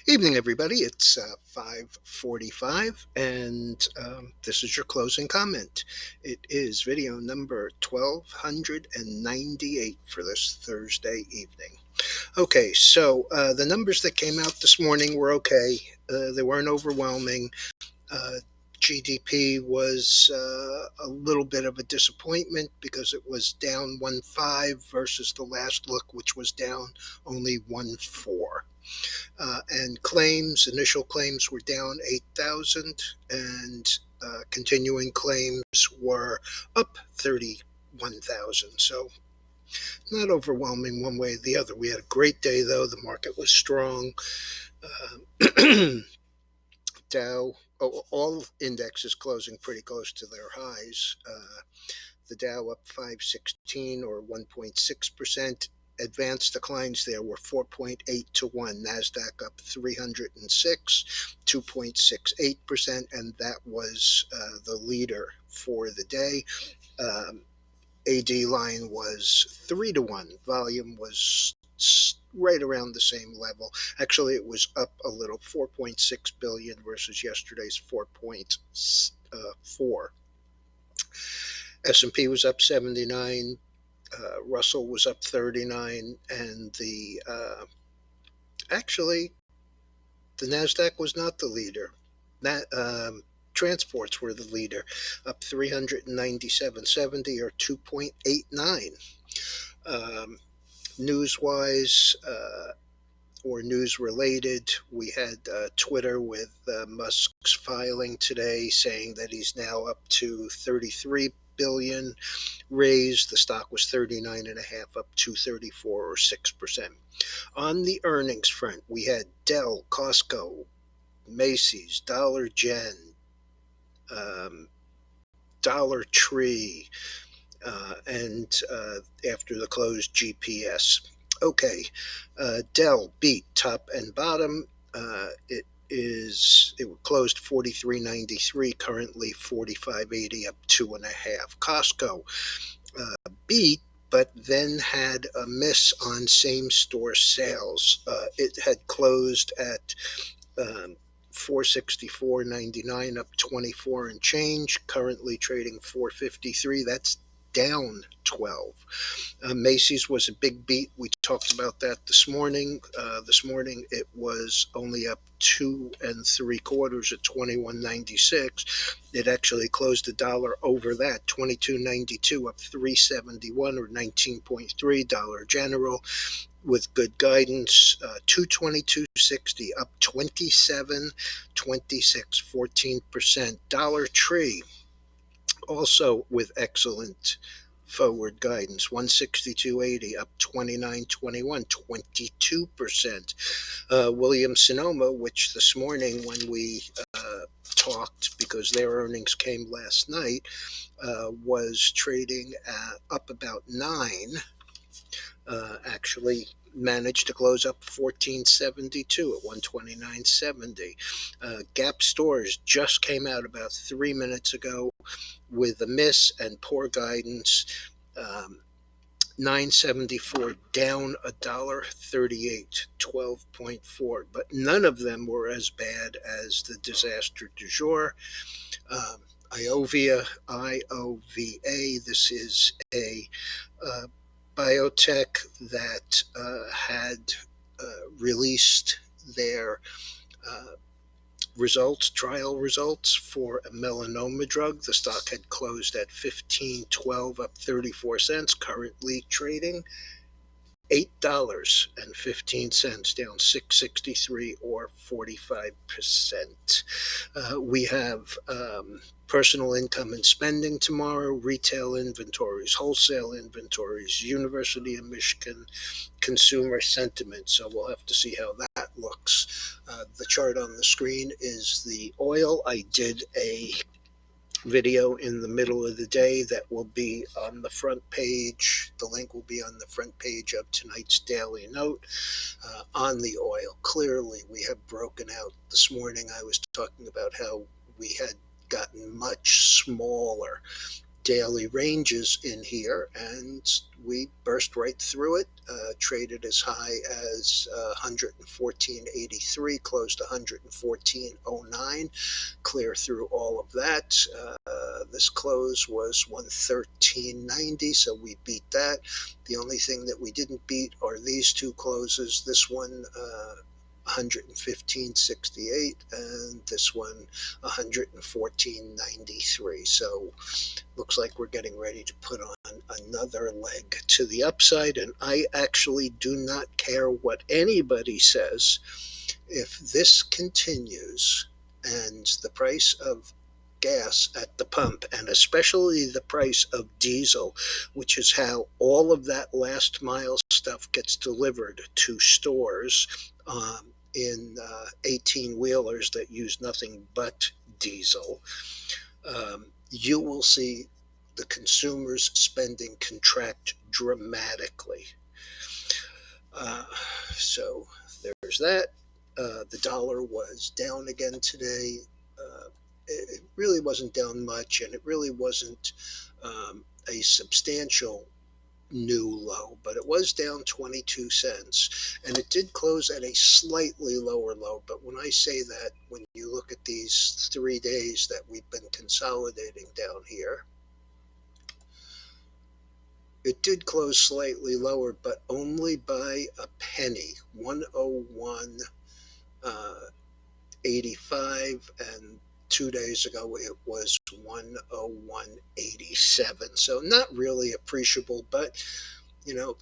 Evening, everybody. It's 5:45, and this is your closing comment. It is video number 1298 for this Thursday evening. Okay, so the numbers that came out this morning were okay. They weren't overwhelming. Uh, GDP was a little bit of a disappointment because it was down 1.5 versus the last look, which was down only 1.4. And initial claims were down 8,000, and continuing claims were up 31,000. So not overwhelming one way or the other. We had a great day, though. The market was strong. Dow, all indexes closing pretty close to their highs. The Dow up 516 or 1.6%. Advanced declines there were 4.8 to 1. NASDAQ up 306, 2.68%, and that was the leader for the day. AD line was 3 to 1. Volume was right around the same level. Actually, it was up a little, 4.6 billion versus yesterday's 4.4. S&P was up 79. Russell was up 39, and the Nasdaq was not the leader. Transports were the leader, up 397.70 or 2.89. News-wise, or news-related, we had Twitter with Musk's filing today saying that he's now up to 33 billion raised. The stock was 39.5, up 234 or 6%. On the earnings front, we had DELL, Costco, Macy's, Dollar Gen, Dollar Tree, and after the close, GPS. Okay, DELL beat top and bottom. It closed 43.93, currently 45.80, up 2.5. Costco beat, but then had a miss on same store sales. It had closed at 464.99, up 24 and change, currently trading 453. That's down 12. Macy's was a big beat. We talked about that this morning. This morning it was only up 2.75 at 21.96. It actually closed $1 over that, 22.92, up 371 or 19.3. Dollar General with good guidance, 222.60, up 27, 26, 14%. Dollar Tree, also with excellent forward guidance, 162.80, up 29.21, 22%. Williams Sonoma, which this morning when we talked, because their earnings came last night, was trading up about 9. Actually managed to close up 1472 at 129.70. Gap Stores just came out about 3 minutes ago with a miss and poor guidance. 974, down $1.38, 12.4. But none of them were as bad as the disaster du jour. IOVA, this is a biotech that had released their trial results for a melanoma drug. The stock had closed at $15.12, up 34 cents, currently trading $8.15, down 6.63 or 45%. We have personal income and spending tomorrow, retail inventories, wholesale inventories, University of Michigan consumer sentiment. So we'll have to see how that looks. The chart on the screen is the oil. I did a video in the middle of the day that will be on the front page. The link will be on the front page of tonight's Daily Note on the oil. Clearly, we have broken out. This morning I was talking about how we had gotten much smaller daily ranges in here, and we burst right through it. Traded as high as 114.83, closed 114.09, clear through all of that. This close was 113.90, so we beat that. The only thing that we didn't beat are these two closes. This one 115.68 and this one 114.93. So looks like we're getting ready to put on another leg to the upside, and I actually do not care what anybody says. If this continues and the price of gas at the pump, and especially the price of diesel, which is how all of that last mile stuff gets delivered to stores in 18 wheelers that use nothing but diesel, you will see the consumer's spending contract dramatically. So there's that. The dollar was down again today. It really wasn't down much, and it really wasn't a substantial new low, but it was down 22 cents, and it did close at a slightly lower low. But when I say that, when you look at these 3 days that we've been consolidating down here, it did close slightly lower, but only by a penny, 101.85, and 2 days ago it was 101.87. So not really appreciable, but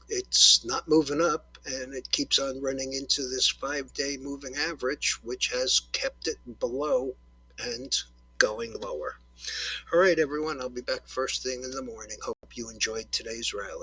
it's not moving up, and it keeps on running into this 5-day moving average, which has kept it below and going lower. All right, everyone, I'll be back first thing in the morning. Hope you enjoyed today's rally.